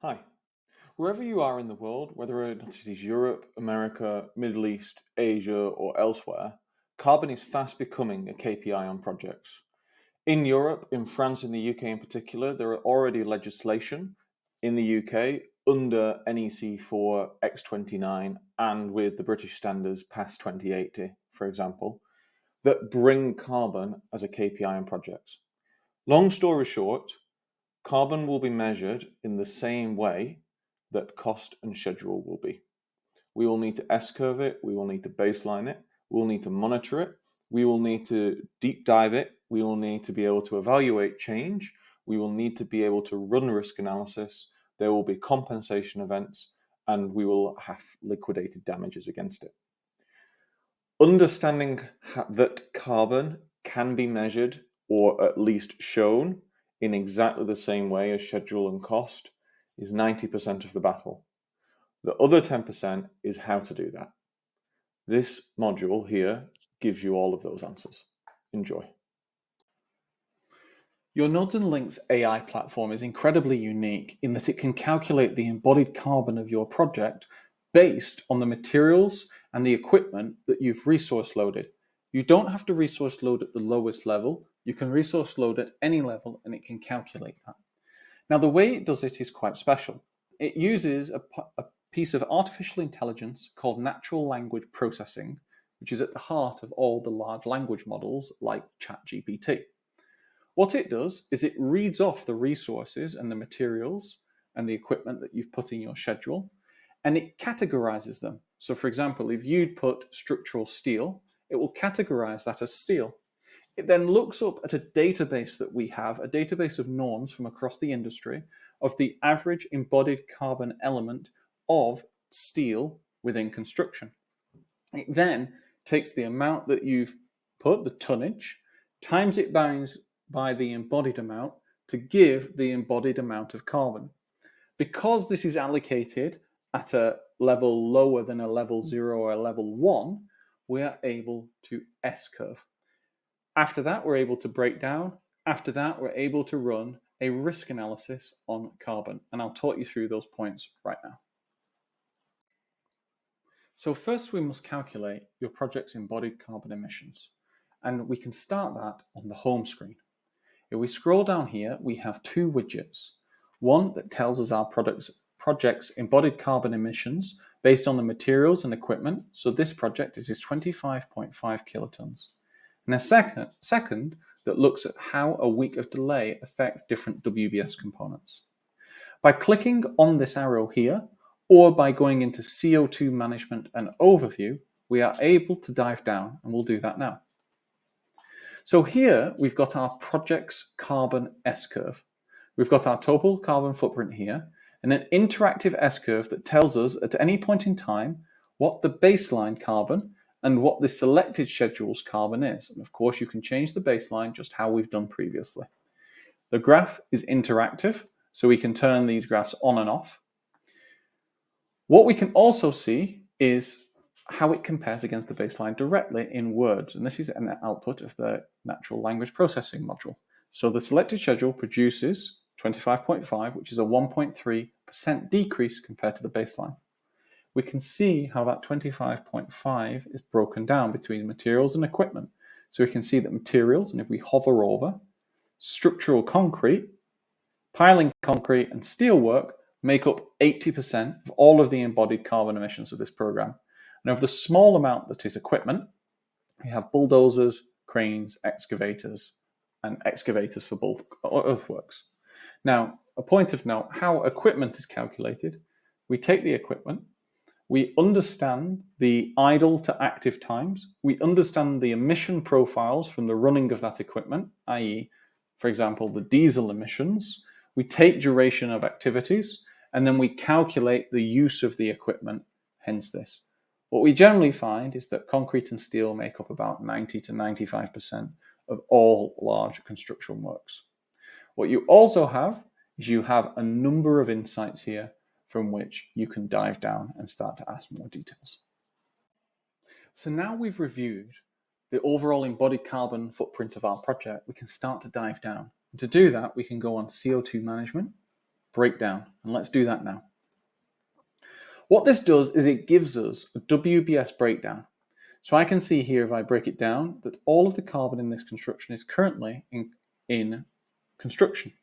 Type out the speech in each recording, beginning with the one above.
Hi. Wherever you are in the world, whether it is Europe, America, Middle East, Asia, or elsewhere, carbon is fast becoming a KPI on projects. In Europe, in France, in the UK in particular, there are already legislation in the UK under NEC 4 X29 and with the British standards past 2080, for example, that bring carbon as a KPI on projects. Long story short, carbon will be measured in the same way that cost and schedule will be. We will need to S-curve it, we will need to baseline it, we will need to monitor it, we will need to deep dive it, we will need to be able to evaluate change, we will need to be able to run risk analysis, there will be compensation events, and we will have liquidated damages against it. Understanding that carbon can be measured or at least shown in exactly the same way as schedule and cost is 90% of the battle. The other 10% is how to do that. This module here gives you all of those answers. Enjoy. Your Nodes and Links AI platform is incredibly unique in that it can calculate the embodied carbon of your project based on the materials and the equipment that you've resource loaded. You don't have to resource load at the lowest level. You can resource load at any level and it can calculate that. Now, the way it does it is quite special. It uses a piece of artificial intelligence called natural language processing, which is at the heart of all the large language models like ChatGPT. What it does is it reads off the resources and the materials and the equipment that you've put in your schedule, and it categorizes them. So, for example, if you'd put structural steel, it will categorize that as steel. It then looks up at a database that we have, a database of norms from across the industry, of the average embodied carbon element of steel within construction. It then takes the amount that you've put, the tonnage, times it by the embodied amount to give the embodied amount of carbon. Because this is allocated at a level lower than a level 0 or a level 1, we are able to S-curve. After that, we're able to break down. After that, we're able to run a risk analysis on carbon. And I'll talk you through those points right now. So first, we must calculate your project's embodied carbon emissions. And we can start that on the home screen. If we scroll down here, we have two widgets. One that tells us our project's embodied carbon emissions based on the materials and equipment. So this project is 25.5 kilotons. And a second that looks at how a week of delay affects different WBS components. By clicking on this arrow here, or by going into CO2 management and overview, we are able to dive down, and we'll do that now. So here we've got our project's carbon S-curve. We've got our total carbon footprint here, and an interactive S-curve that tells us at any point in time what the baseline carbon and what the selected schedule's carbon is. And of course, you can change the baseline just how we've done previously. The graph is interactive, so we can turn these graphs on and off. What we can also see is how it compares against the baseline directly in words. And this is an output of the natural language processing module. So the selected schedule produces 25.5, which is a 1.3% decrease compared to the baseline. We can see how that 25.5 is broken down between materials and equipment. So we can see that materials, and if we hover over, structural concrete, piling concrete, and steelwork make up 80% of all of the embodied carbon emissions of this program. And of the small amount that is equipment, we have bulldozers, cranes, excavators, and excavators for bulk earthworks. Now, a point of note, how equipment is calculated, we take the equipment, we understand the idle to active times, we understand the emission profiles from the running of that equipment, i.e., for example, the diesel emissions, we take duration of activities, and then we calculate the use of the equipment, hence this. What we generally find is that concrete and steel make up about 90 to 95% of all large construction works. What you also have is you have a number of insights here from which you can dive down and start to ask more details. So now we've reviewed the overall embodied carbon footprint of our project, we can start to dive down. And to do that, we can go on CO2 management, breakdown. And let's do that now. What this does is it gives us a WBS breakdown. So I can see here, if I break it down, that all of the carbon in this construction is currently in construction.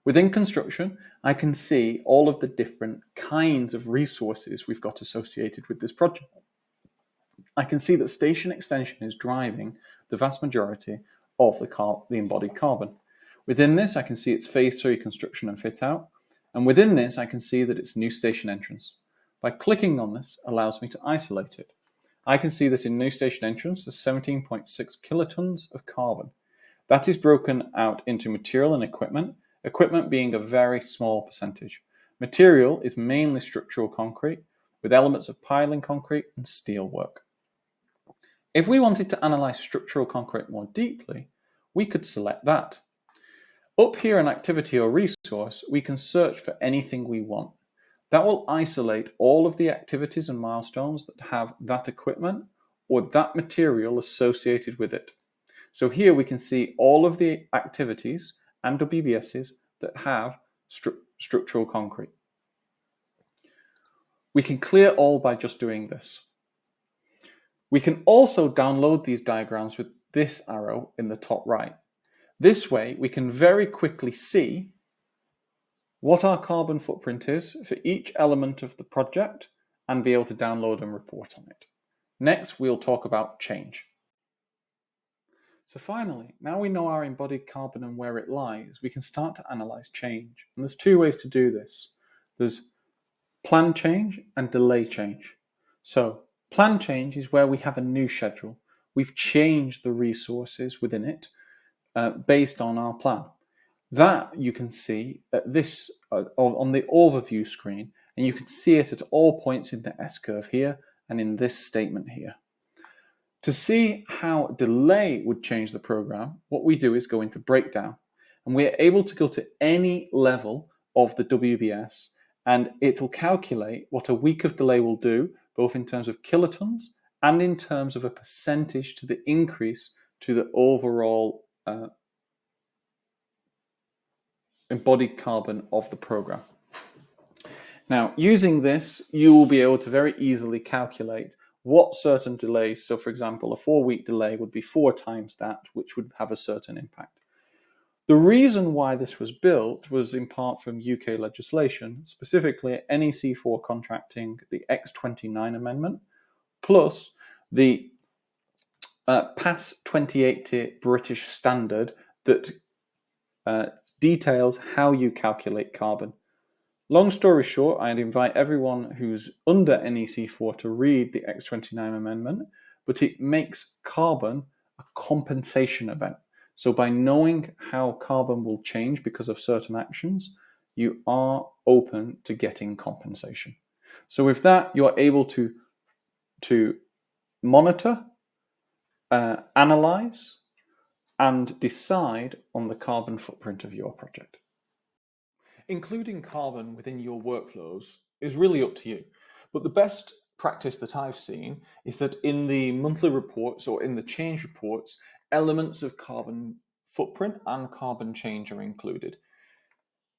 Within construction, I can see all of the different kinds of resources we've got associated with this project. I can see that station extension is driving the vast majority of the embodied carbon. Within this, I can see its phase 3 construction and fit out. And within this, I can see that it's new station entrance. By clicking on this, allows me to isolate it. I can see that in new station entrance, there's 17.6 kilotons of carbon. That is broken out into material and equipment being a very small percentage. Material is mainly structural concrete, with elements of piling concrete and steel work. If we wanted to analyze structural concrete more deeply, we could select that. Up here in activity or resource, we can search for anything we want. That will isolate all of the activities and milestones that have that equipment or that material associated with it. So here we can see all of the activities and WBSs that have structural concrete. We can clear all by just doing this. We can also download these diagrams with this arrow in the top right. This way, we can very quickly see what our carbon footprint is for each element of the project and be able to download and report on it. Next, we'll talk about change. So finally, now we know our embodied carbon and where it lies, we can start to analyze change. And there's two ways to do this. There's plan change and delay change. So plan change is where we have a new schedule. We've changed the resources within it based on our plan. That you can see at this on the overview screen, and you can see it at all points in the S-curve here and in this statement here. To see how delay would change the program, what we do is go into breakdown, and we are able to go to any level of the WBS, and it will calculate what a week of delay will do, both in terms of kilotons and in terms of a percentage to the increase to the overall embodied carbon of the program. Now, using this, you will be able to very easily calculate what certain delays, so for example, a 4-week delay would be 4 times that, which would have a certain impact. The reason why this was built was in part from UK legislation, specifically NEC4 contracting, the X29 amendment, plus the PAS 2080 British standard that details how you calculate carbon. Long story short, I'd invite everyone who's under NEC4 to read the X29 amendment, but it makes carbon a compensation event. So by knowing how carbon will change because of certain actions, you are open to getting compensation. So with that, you're able to monitor, analyze, and decide on the carbon footprint of your project. Including carbon within your workflows is really up to you, but the best practice that I've seen is that in the monthly reports or in the change reports, elements of carbon footprint and carbon change are included.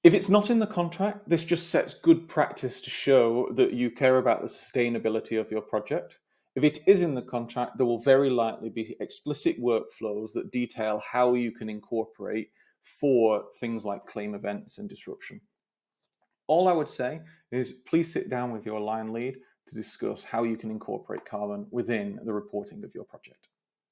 If it's not in the contract, this just sets good practice to show that you care about the sustainability of your project. If it is in the contract, there will very likely be explicit workflows that detail how you can incorporate for things like claim events and disruption. All I would say is please sit down with your line lead to discuss how you can incorporate carbon within the reporting of your project.